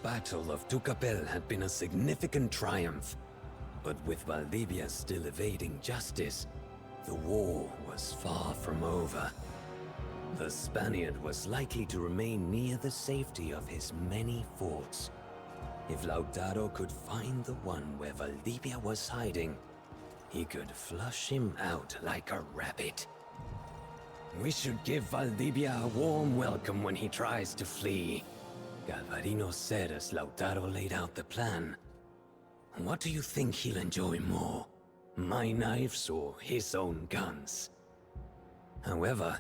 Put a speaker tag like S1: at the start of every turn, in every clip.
S1: Battle of Tucapel had been a significant triumph, but with Valdivia still evading justice, the war was far from over. The Spaniard was likely to remain near the safety of his many forts. If Lautaro could find the one where Valdivia was hiding, he could flush him out like a rabbit. We should give Valdivia a warm welcome when he tries to flee, Galvarino said as Lautaro laid out the plan. What do you think he'll enjoy more? My knives or his own guns? However,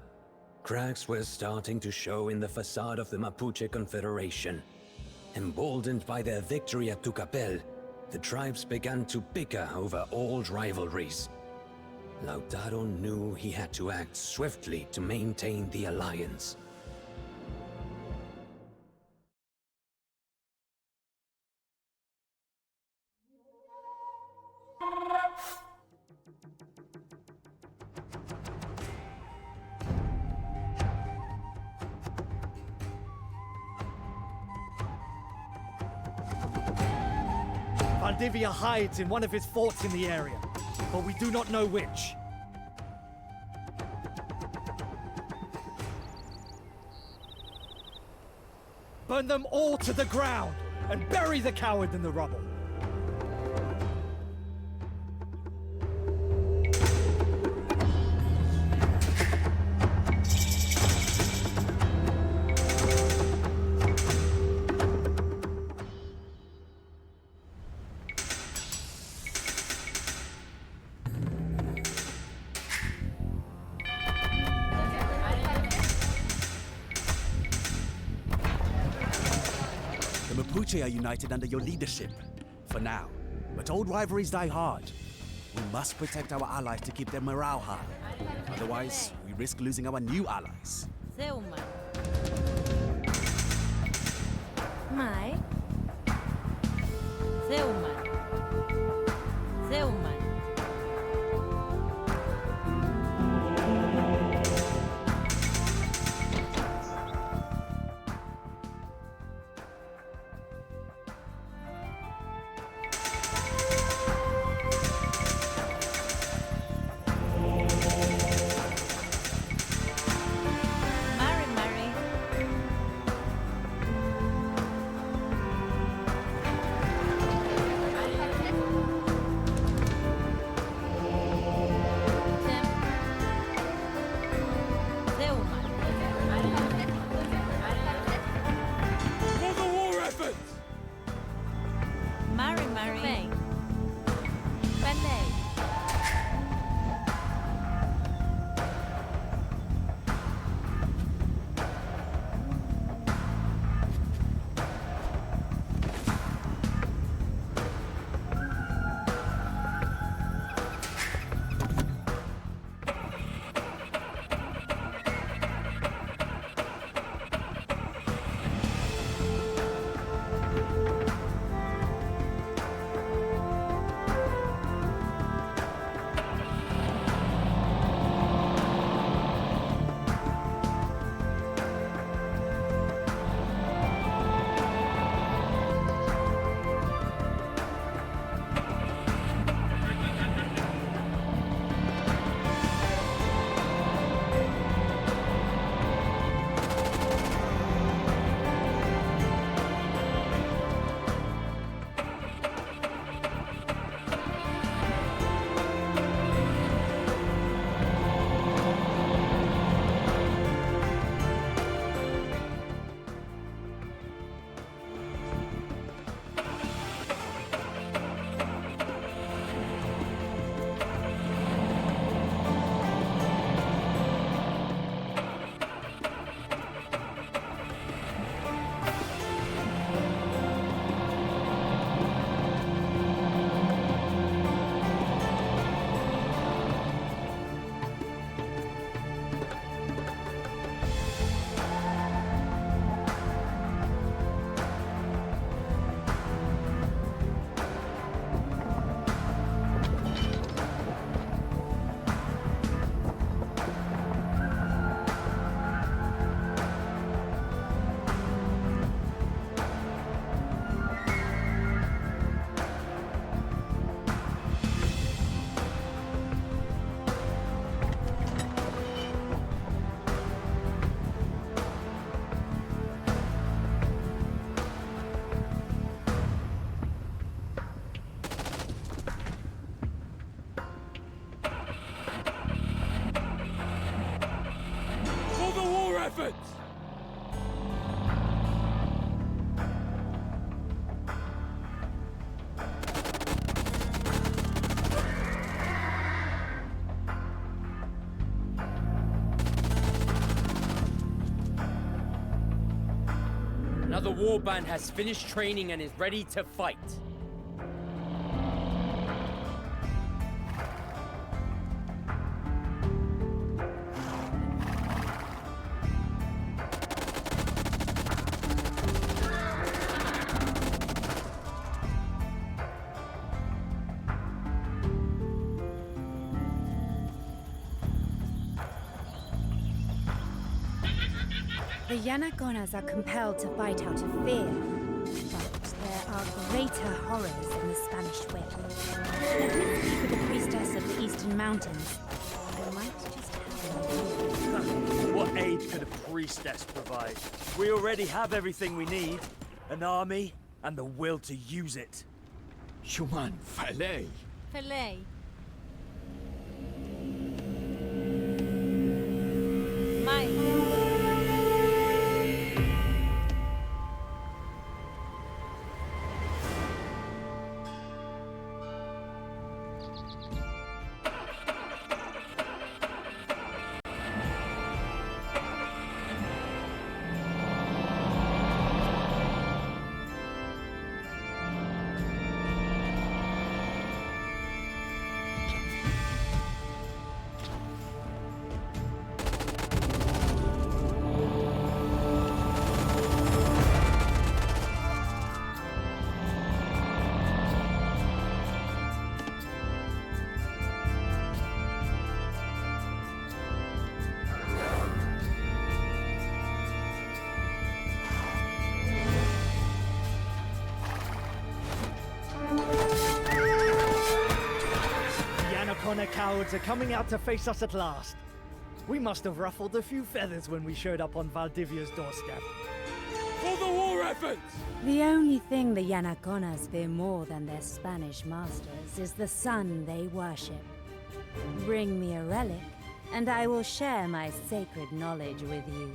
S1: cracks were starting to show in the facade of the Mapuche Confederation. Emboldened by their victory at Tucapel, the tribes began to bicker over old rivalries. Lautaro knew he had to act swiftly to maintain the alliance.
S2: Valdivia hides in one of his forts in the area, but we do not know which. Burn them all to the ground and bury the coward in the rubble.
S3: The Mapuche are united under your leadership, for now. But old rivalries die hard. We must protect our allies to keep their morale high. Otherwise, we risk losing our new allies.
S4: Zeuman. Mai. Zeuman. Zeuman.
S5: Another warband has finished training and is ready to fight.
S4: The Yanagonas are compelled to fight out of fear, but there are greater horrors in the Spanish way. Let me speak with the priestess of the Eastern Mountains. I might just have an idea.
S6: What aid could a priestess provide? We already have everything we need. An army and the will to use it.
S7: Human Falei.
S4: Filet. Mike.
S2: The cowards are coming out to face us at last. We must have ruffled a few feathers when we showed up on Valdivia's doorstep.
S5: For the war effort!
S4: The only thing the Yanagonas fear more than their Spanish masters is the sun they worship. Bring me a relic, and I will share my sacred knowledge with you.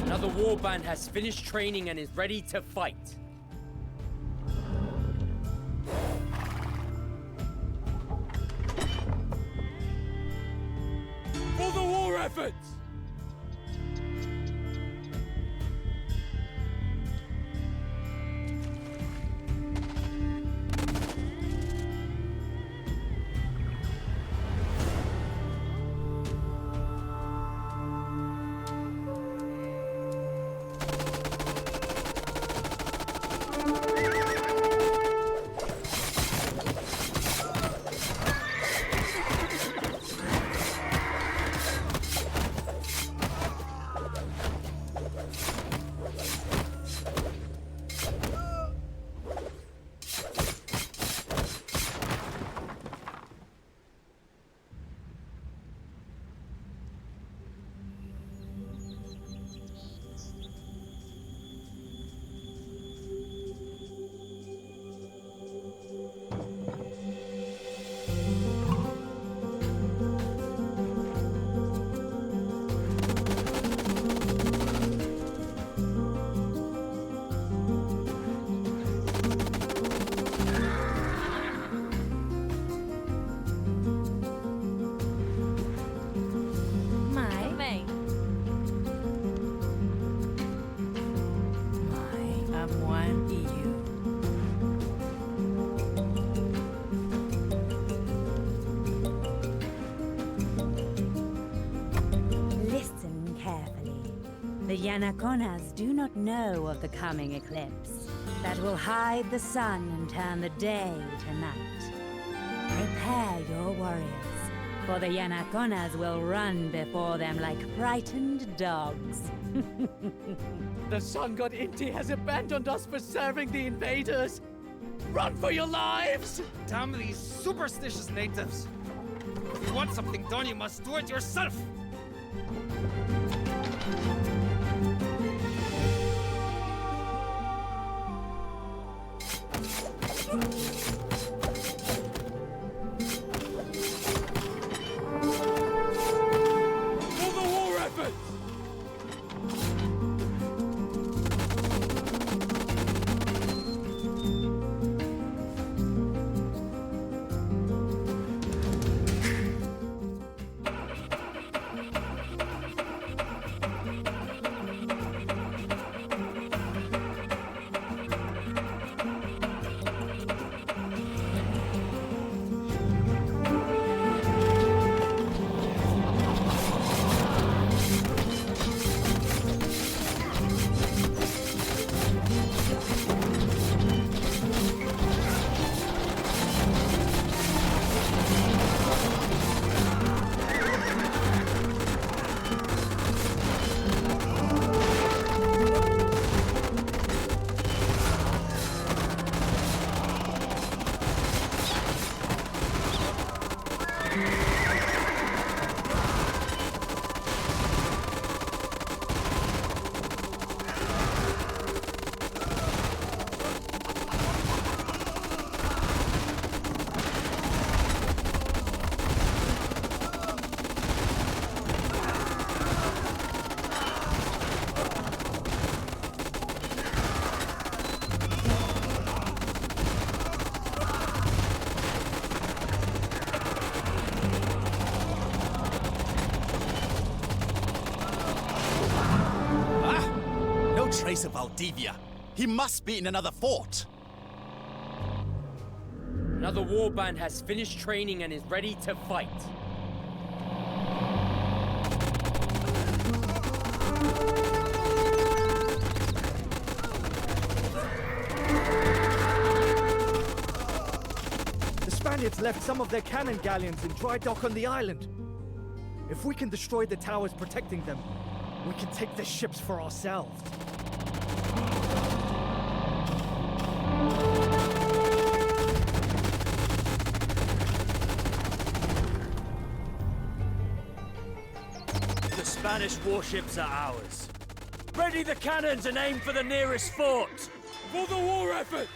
S5: Another warband has finished training and is ready to fight. For the war effort!
S4: The Yanakonas do not know of the coming eclipse that will hide the sun and turn the day to night. Prepare your warriors, for the Yanakonas will run before them like frightened dogs.
S2: The sun god Inti has abandoned us for serving the invaders! Run for your lives!
S8: Damn these superstitious natives! If you want something done, you must do it yourself!
S5: For the war effort!
S3: No trace of Valdivia. He must be in another fort.
S5: Another warband has finished training and is ready to fight.
S2: The Spaniards left some of their cannon galleons in dry dock on the island. If we can destroy the towers protecting them, we can take the ships for ourselves.
S6: The Spanish warships are ours. Ready the cannons and aim for the nearest fort!
S5: For the war effort!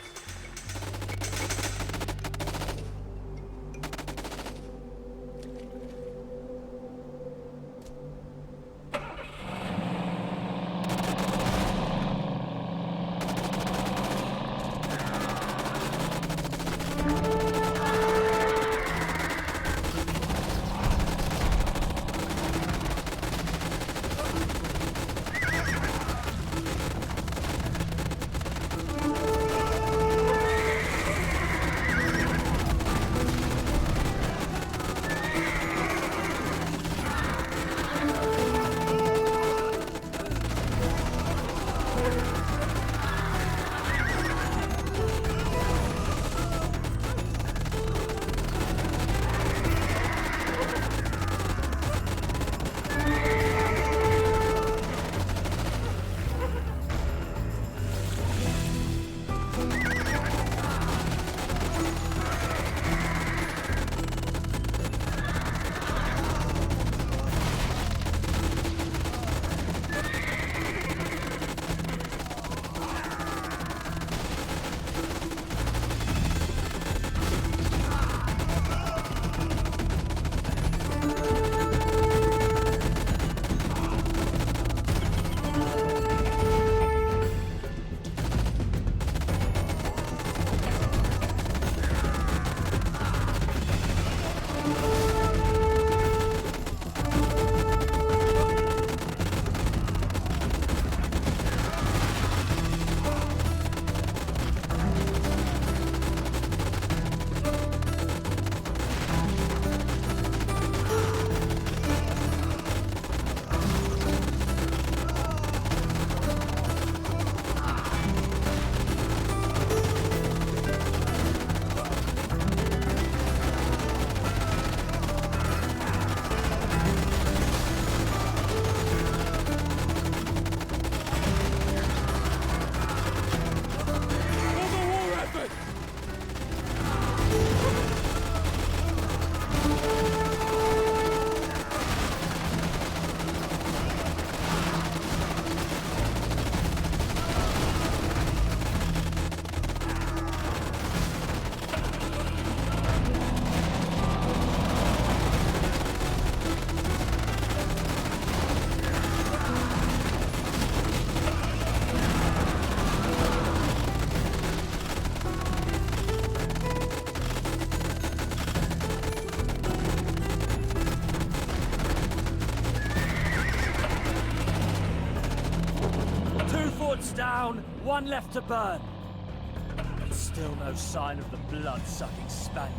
S6: fort's down, one left to burn. But still no sign of the blood-sucking Spaniard.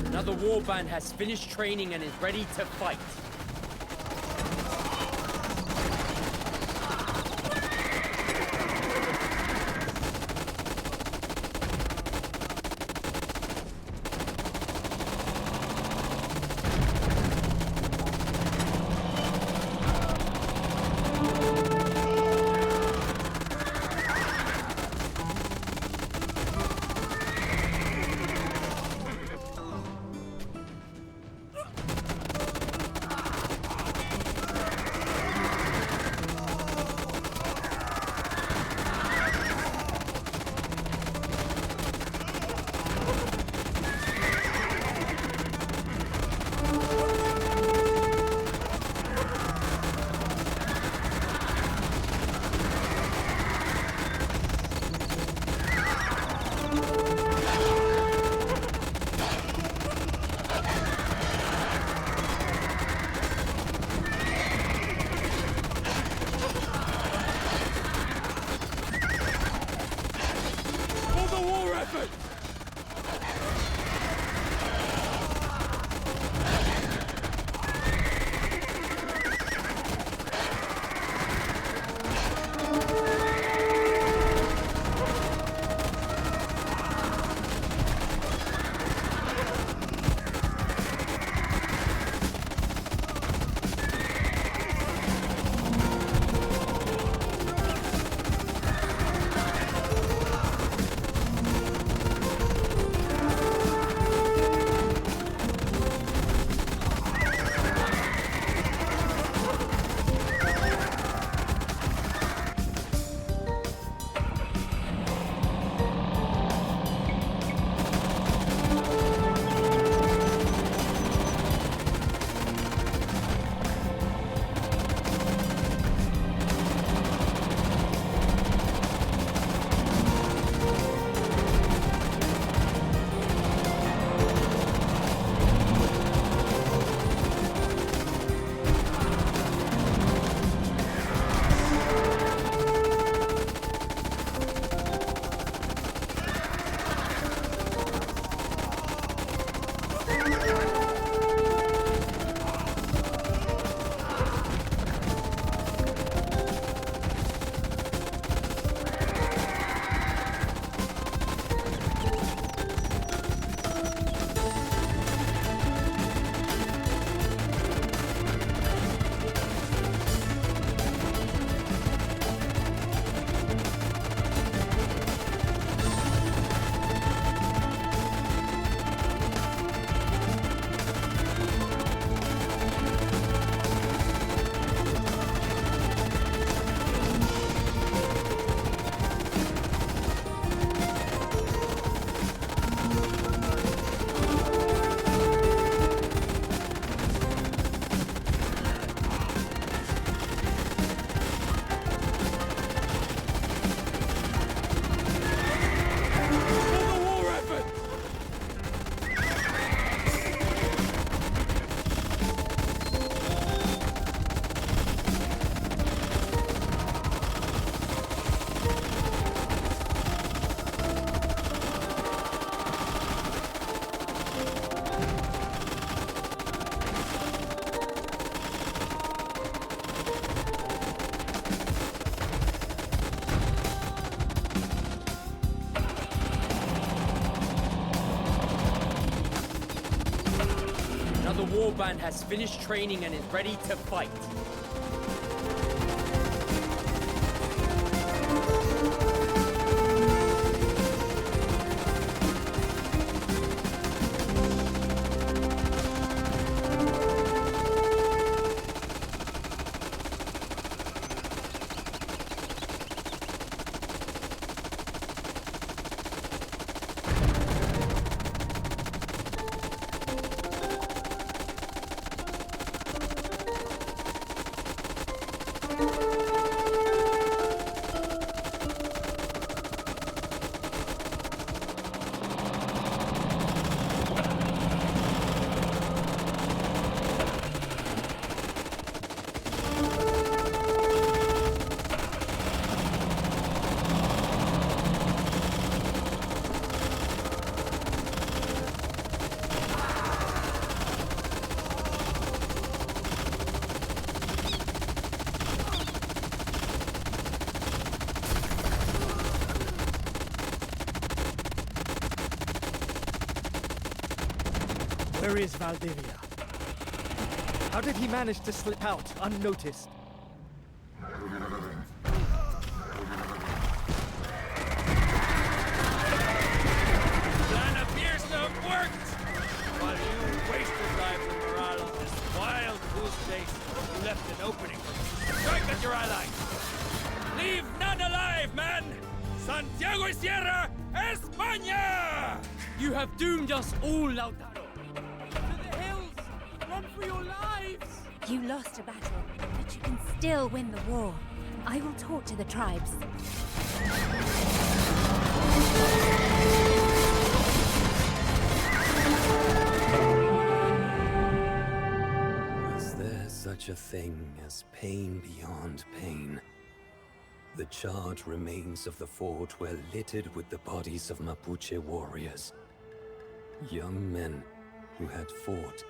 S5: Another warband has finished training and is ready to fight. warband has finished training and is ready to fight.
S2: Where is Valdivia? How did he manage to slip out unnoticed?
S8: Plan appears to have worked! While you wasted lives and morale on this wild goose chase, you left an opening for me. Strike at your allies! Leave none alive, man! Santiago y Sierra, España!
S5: You have doomed us all, Lautaro! To the hills! Run for your lives!
S4: You lost a battle, but you can still win the war. I will talk to the tribes.
S1: Was there such a thing as pain beyond pain? The charred remains of the fort were littered with the bodies of Mapuche warriors. Young men who had fought,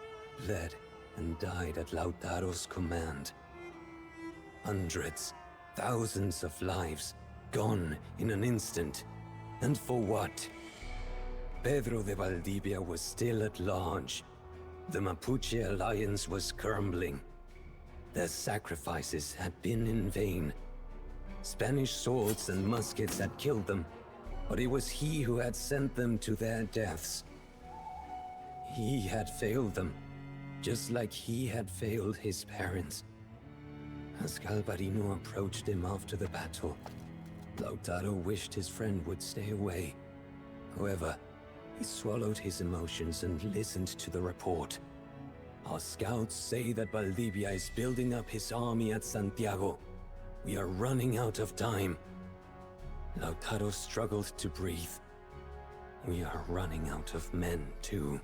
S1: bled, and died at Lautaro's command. Hundreds, thousands of lives gone in an instant. And for what? Pedro de Valdivia was still at large. The Mapuche alliance was crumbling. Their sacrifices had been in vain. Spanish swords and muskets had killed them, but it was he who had sent them to their deaths. He had failed them, just like he had failed his parents. As Galvarino approached him after the battle, Lautaro wished his friend would stay away. However, he swallowed his emotions and listened to the report. Our scouts say that Valdivia is building up his army at Santiago. We are running out of time. Lautaro struggled to breathe. We are running out of men, too.